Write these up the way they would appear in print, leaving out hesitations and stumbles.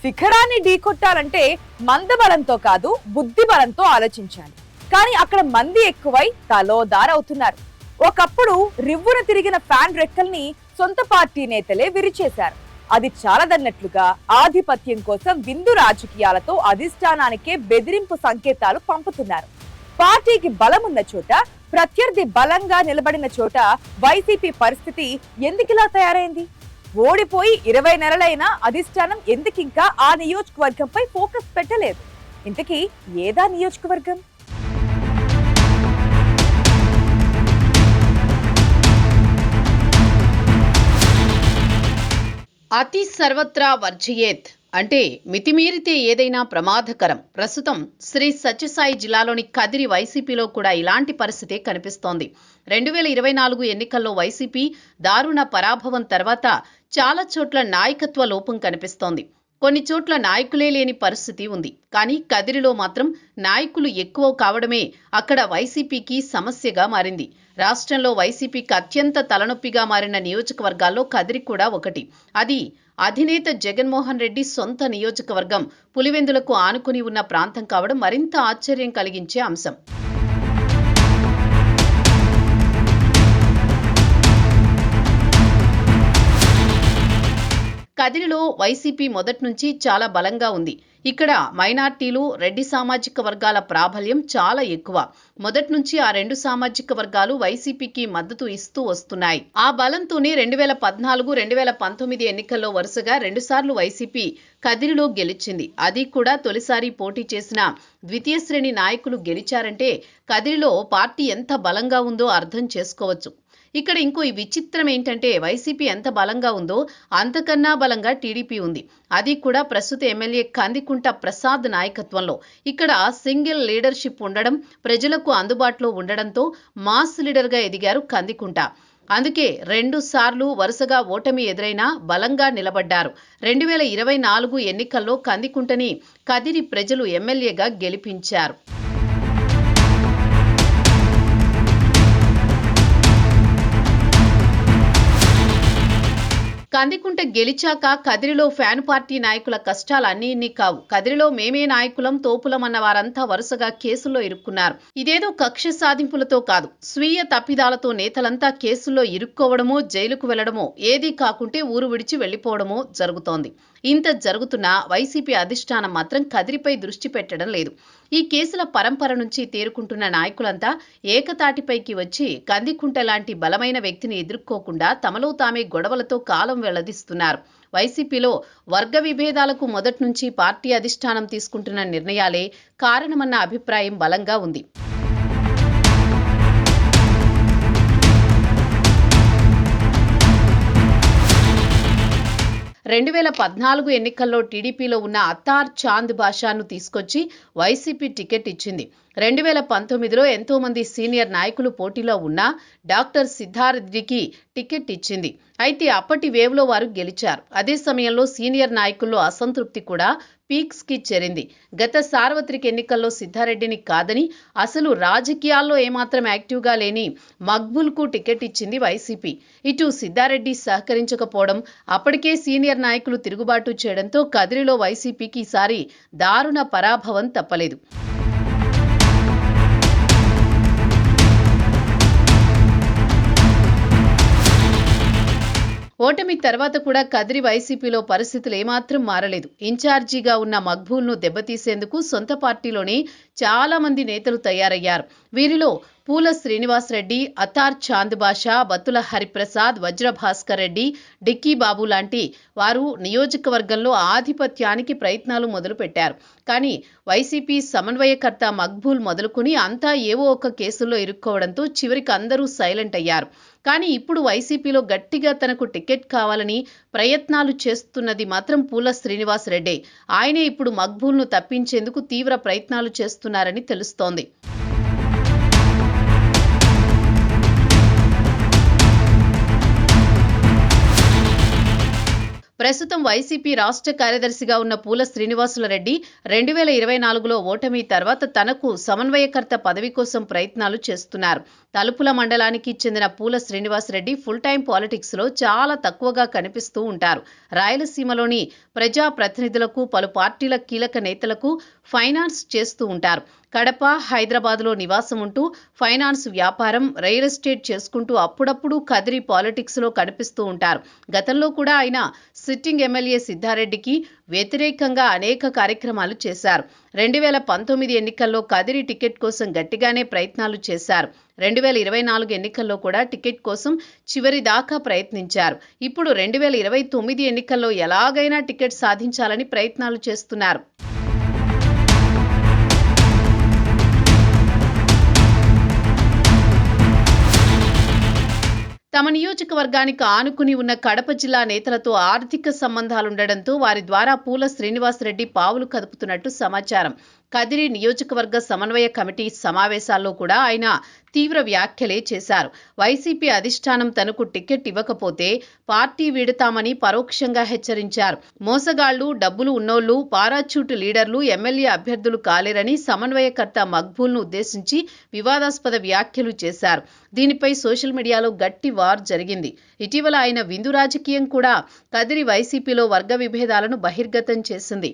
శిఖరాన్ని ఢీకొట్టాలంటే మందబలంతో కాదు బుద్ధి బలంతో ఆలోచించాలి. కానీ అక్కడ మంది ఎక్కువై తలోదారవుతున్నారు. ఒకప్పుడు రివ్వున తిరిగిన ఫ్యాన్ రెక్కల్ని సొంత పార్టీ నేతలే విరిచేశారు. అది చాలదన్నట్లుగా ఆధిపత్యం కోసం విందు రాజకీయాలతో అధిష్టానానికే బెదిరింపు సంకేతాలు పంపుతున్నారు. పార్టీకి బలమున్న చోట, ప్రత్యర్థి బలంగా నిలబడిన చోట వైసీపీ పరిస్థితి ఎందుకిలా తయారైంది? ఓడిపోయి 20 నెలలైనా అధిష్టానం ఎందుకింకా ఆ నియోజకవర్గంపై ఫోకస్ పెట్టలేదు? ఇంతకీ ఏదా నియోజకవర్గం? అతి సర్వత్రా వర్జయేత్ అంటే మితిమీరితే ఏదైనా ప్రమాదకరం. ప్రస్తుతం శ్రీ సత్యసాయి జిల్లాలోని కదిరి వైసీపీలో కూడా ఇలాంటి పరిస్థితే కనిపిస్తోంది. 2024 ఎన్నికల్లో వైసీపీ దారుణ పరాభవం తర్వాత చాలా చోట్ల నాయకత్వ లోపం కనిపిస్తోంది. కొన్ని చోట్ల నాయకులే లేని పరిస్థితి ఉంది. కానీ కదిరిలో మాత్రం నాయకులు ఎక్కువ కావడమే అక్కడ వైసీపీకి సమస్యగా మారింది. రాష్ట్రంలో వైసీపీకి అత్యంత తలనొప్పిగా మారిన నియోజకవర్గాల్లో కదిరి కూడా ఒకటి. అది అధినేత జగన్మోహన్ రెడ్డి సొంత నియోజకవర్గం పులివెందులకు ఆనుకుని ఉన్న ప్రాంతం కావడం మరింత ఆశ్చర్యం కలిగించే అంశం. కదిరిలో వైసీపీ మొదటి నుంచి చాలా బలంగా ఉంది. ఇక్కడ మైనార్టీలు, రెడ్డి సామాజిక వర్గాల ప్రాబల్యం చాలా ఎక్కువ. మొదటి నుంచి ఆ రెండు సామాజిక వర్గాలు వైసీపీకి మద్దతు ఇస్తూ వస్తున్నాయి. ఆ బలంతోనే 2014, 2019 ఎన్నికల్లో వరుసగా 2 సార్లు వైసీపీ కదిరిలో గెలిచింది. అది కూడా తొలిసారి పోటీ చేసిన ద్వితీయ శ్రేణి నాయకులు గెలిచారంటే కదిరిలో పార్టీ ఎంత బలంగా ఉందో అర్థం చేసుకోవచ్చు. ఇక్కడ ఇంకో విచిత్రం ఏంటంటే వైసీపీ ఎంత బలంగా ఉందో అంతకన్నా బలంగా టీడీపీ ఉంది. అది కూడా ప్రస్తుత ఎమ్మెల్యే కందికుంట ప్రసాద్ నాయకత్వంలో. ఇక్కడ సింగిల్ లీడర్షిప్ ఉండడం, ప్రజలకు అందుబాటులో ఉండడంతో మాస్ లీడర్గా ఎదిగారు కందికుంట. అందుకే 2 సార్లు వరుసగా ఓటమి ఎదురైనా బలంగా నిలబడ్డారు. 2024 ఎన్నికల్లో కందికుంటని కదిరి ప్రజలు ఎమ్మెల్యేగా గెలిపించారు. కందికుంట గెలిచాక కదిరిలో ఫ్యాన్ పార్టీ నాయకుల కష్టాలు అన్నీ కావు. కదిరిలో మేమే నాయకులం, తోపులం అన్న వారంతా వరుసగా కేసుల్లో ఇరుక్కున్నారు. ఇదేదో కక్ష సాధింపులతో కాదు, స్వీయ తప్పిదాలతో నేతలంతా కేసుల్లో ఇరుక్కోవడమో, జైలుకు వెళ్లడమో, ఏదీ కాకుంటే ఊరు విడిచి వెళ్లిపోవడమో జరుగుతోంది. ఇంత జరుగుతున్నా వైసీపీ అధిష్టానం మాత్రం కదిరిపై దృష్టి పెట్టడం లేదు. ఈ కేసుల పరంపర నుంచి తేరుకుంటున్న నాయకులంతా ఏకతాటిపైకి వచ్చి కందికుంట లాంటి బలమైన వ్యక్తిని ఎదుర్కోకుండా తమలో తామే గొడవలతో కాలం వెళ్లదీస్తున్నారు. వైసీపీలో వర్గ విభేదాలకు మొదటి నుంచి పార్టీ అధిష్టానం తీసుకుంటున్న నిర్ణయాలే కారణమన్న అభిప్రాయం బలంగా ఉంది. 2014 ఎన్నికల్లో టీడీపీలో ఉన్న అత్తార్ చాంద్ బాషాను తీసుకొచ్చి వైసీపీ టికెట్ ఇచ్చింది. 2019లో ఎంతో మంది సీనియర్ నాయకులు పోటీలో ఉన్నా డాక్టర్ సిద్ధారెడ్డికి టికెట్ ఇచ్చింది. అయితే అప్పటి వేవ్లో వారు గెలిచారు. అదే సమయంలో సీనియర్ నాయకుల్లో అసంతృప్తి కూడా పీక్స్ కి చేరింది. గత సార్వత్రిక ఎన్నికల్లో సిద్ధారెడ్డిని కాదని అసలు రాజకీయాల్లో ఏమాత్రం యాక్టివ్గా లేని మక్బుల్కు టికెట్ ఇచ్చింది వైసీపీ. ఇటు సిద్ధారెడ్డి సహకరించకపోవడం, అప్పటికే సీనియర్ నాయకులు తిరుగుబాటు చేయడంతో కదిరిలో వైసీపీకి ఈసారి దారుణ పరాభవం తప్పలేదు. ఓటమి తర్వాత కూడా కదిరి వైసీపీలో పరిస్థితులు ఏమాత్రం మారలేదు. ఇన్ఛార్జిగా ఉన్న మక్బూల్ను దెబ్బతీసేందుకు సొంత పార్టీలోనే చాలా మంది నేతలు తయారయ్యారు. వీరిలో పూల శ్రీనివాస్ రెడ్డి, అతార్ చాంద్ బాషా, బత్తుల హరిప్రసాద్, వజ్రభాస్కర్ రెడ్డి, డిక్కీ బాబు లాంటి వారు నియోజకవర్గంలో ఆధిపత్యానికి ప్రయత్నాలు మొదలుపెట్టారు. కానీ వైసీపీ సమన్వయకర్త మక్బూల్ మొదలుకుని అంతా ఏవో ఒక కేసుల్లో ఇరుక్కోవడంతో చివరికి అందరూ సైలెంట్ అయ్యారు. కానీ ఇప్పుడు వైసీపీలో గట్టిగా తనకు టికెట్ కావాలని ప్రయత్నాలు చేస్తున్నది మాత్రం పూల శ్రీనివాస్ రెడ్డే. ఆయనే ఇప్పుడు మక్బూల్ను తప్పించేందుకు తీవ్ర ప్రయత్నాలు చేస్తున్నారని తెలుస్తోంది. ప్రస్తుతం వైసీపీ రాష్ట్ర కార్యదర్శిగా ఉన్న పూల శ్రీనివాసులరెడ్డి 2024లో ఓటమి తర్వాత తనకు సమన్వయకర్త పదవి కోసం ప్రయత్నాలు చేస్తున్నారు. తలుపుల మండలానికి చెందిన పూల శ్రీనివాసరెడ్డి ఫుల్ టైం పాలిటిక్స్లో చాలా తక్కువగా కనిపిస్తూ ఉంటారు. రాయలసీమలోని ప్రజా ప్రతినిధులకు, పలు పార్టీల కీలక నేతలకు ఫైనాన్స్ చేస్తూ ఉంటారు. కడప, హైదరాబాద్లో నివాసం ఉంటూ ఫైనాన్స్ వ్యాపారం, రియల్ ఎస్టేట్ చేసుకుంటూ అప్పుడప్పుడు కదిరి పాలిటిక్స్లో కనిపిస్తూ ఉంటారు. గతంలో కూడా ఆయన సిట్టింగ్ ఎమ్మెల్యే సిద్ధారెడ్డికి వ్యతిరేకంగా అనేక కార్యక్రమాలు చేశారు. 2019 ఎన్నికల్లో కదిరి టికెట్ కోసం గట్టిగానే ప్రయత్నాలు చేశారు. 2024 ఎన్నికల్లో కూడా టికెట్ కోసం చివరి దాకా ప్రయత్నించారు. ఇప్పుడు 2029 ఎన్నికల్లో ఎలాగైనా టికెట్ సాధించాలని ప్రయత్నాలు చేస్తున్నారు. తమ నియోజకవర్గానికి ఆనుకుని ఉన్న కడప జిల్లా నేతలతో ఆర్థిక సంబంధాలుండడంతో వారి ద్వారా పూల శ్రీనివాసరెడ్డి పావులు కదుపుతున్నట్టు సమాచారం. కదిరి నియోజకవర్గ సమన్వయ కమిటీ సమావేశాల్లో కూడా ఆయన తీవ్ర వ్యాఖ్యలే చేశారు. వైసీపీ అధిష్టానం తనకు టికెట్ ఇవ్వకపోతే పార్టీ వీడతామని పరోక్షంగా హెచ్చరించారు. మోసగాళ్లు, డబ్బులు ఉన్నోళ్లు, పారాచూట్ లీడర్లు ఎమ్మెల్యే అభ్యర్థులు కాలేరని సమన్వయకర్త మక్బూల్ను ఉద్దేశించి వివాదాస్పద వ్యాఖ్యలు చేశారు. దీనిపై సోషల్ మీడియాలో గట్టి వార్ జరిగింది. ఇటీవల ఆయన విందు రాజకీయం కూడా కదిరి వైసీపీలో వర్గ విభేదాలను బహిర్గతం చేసింది.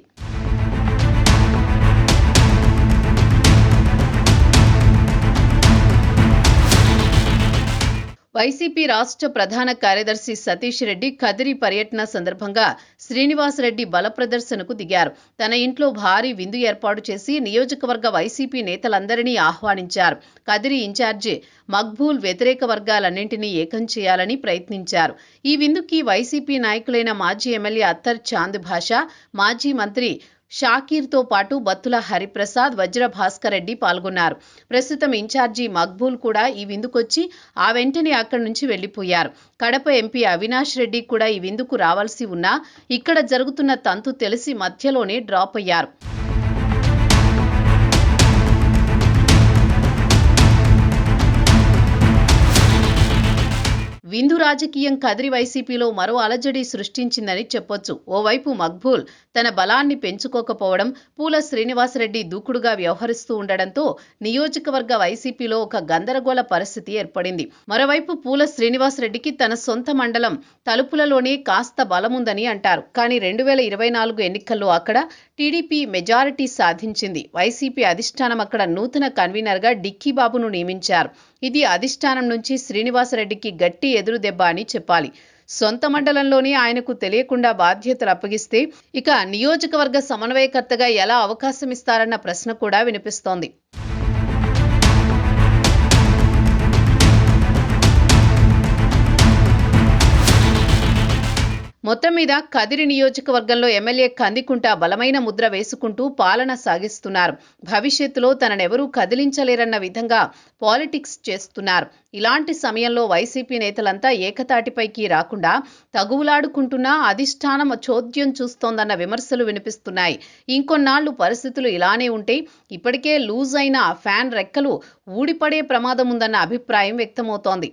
వైసీపీ రాష్ట్ర ప్రధాన కార్యదర్శి సతీష్ రెడ్డి కదిరి పర్యటన సందర్భంగా శ్రీనివాసరెడ్డి బల ప్రదర్శనకు దిగారు. తన ఇంట్లో భారీ విందు ఏర్పాటు చేసి నియోజకవర్గ వైసీపీ నేతలందరినీ ఆహ్వానించారు. కదిరి ఇన్ఛార్జి మక్బూల్ వ్యతిరేక వర్గాలన్నింటినీ ఏకం చేయాలని ప్రయత్నించారు. ఈ విందుకి వైసీపీ నాయకులైన మాజీ ఎమ్మెల్యే అత్తర్ చాంద్ భాషా, మాజీ మంత్రి షాకీర్తో పాటు బత్తుల హరిప్రసాద్, వజ్ర భాస్కర్ రెడ్డి పాల్గొన్నారు. ప్రస్తుతం ఇన్ఛార్జి మక్బూల్ కూడా ఈ విందుకొచ్చి ఆ వెంటనే అక్కడి నుంచి వెళ్లిపోయారు. కడప ఎంపీ అవినాష్ రెడ్డి కూడా ఈ విందుకు రావాల్సి ఉన్నా ఇక్కడ జరుగుతున్న తంతు తెలిసి మధ్యలోనే డ్రాప్ అయ్యారు. విందు రాజకీయం కదిరి వైసీపీలో మరో అలజడి సృష్టించిందని చెప్పొచ్చు. ఓవైపు మక్బూల్ తన బలాన్ని పెంచుకోకపోవడం, పూల శ్రీనివాసరెడ్డి దూకుడుగా వ్యవహరిస్తూ ఉండడంతో నియోజకవర్గ వైసీపీలో ఒక గందరగోళ పరిస్థితి ఏర్పడింది. మరోవైపు పూల శ్రీనివాసరెడ్డికి తన సొంత మండలం తలుపులలోనే కాస్త బలముందని అంటారు. కానీ 2024 ఎన్నికల్లో అక్కడ టీడీపీ మెజారిటీ సాధించింది. వైసీపీ అధిష్టానం అక్కడ నూతన కన్వీనర్గా డిక్కీబాబును నియమించారు. ఇది అధిష్టానం నుంచి శ్రీనివాసరెడ్డికి గట్టి ఎదురుదెబ్బ అని చెప్పాలి. సొంత మండలంలోనే ఆయనకు తెలియకుండా బాధ్యతలు అప్పగిస్తే ఇక నియోజకవర్గ సమన్వయకర్తగా ఎలా అవకాశం ఇస్తారన్న ప్రశ్న కూడా వినిపిస్తోంది. మొత్తం మీద కదిరి నియోజకవర్గంలో ఎమ్మెల్యే కందికుంట బలమైన ముద్ర వేసుకుంటూ పాలన సాగిస్తున్నారు. భవిష్యత్తులో తననెవరూ కదిలించలేరన్న విధంగా పాలిటిక్స్ చేస్తున్నారు. ఇలాంటి సమయంలో వైసీపీ నేతలంతా ఏకతాటిపైకి రాకుండా తగువులాడుకుంటున్నా అధిష్టానం చోద్యం చూస్తోందన్న విమర్శలు వినిపిస్తున్నాయి. ఇంకొన్నాళ్లు పరిస్థితులు ఇలానే ఉంటే ఇప్పటికే లూజ్ అయిన ఫ్యాన్ రెక్కలు ఊడిపడే ప్రమాదం ఉందన్న అభిప్రాయం వ్యక్తమవుతోంది.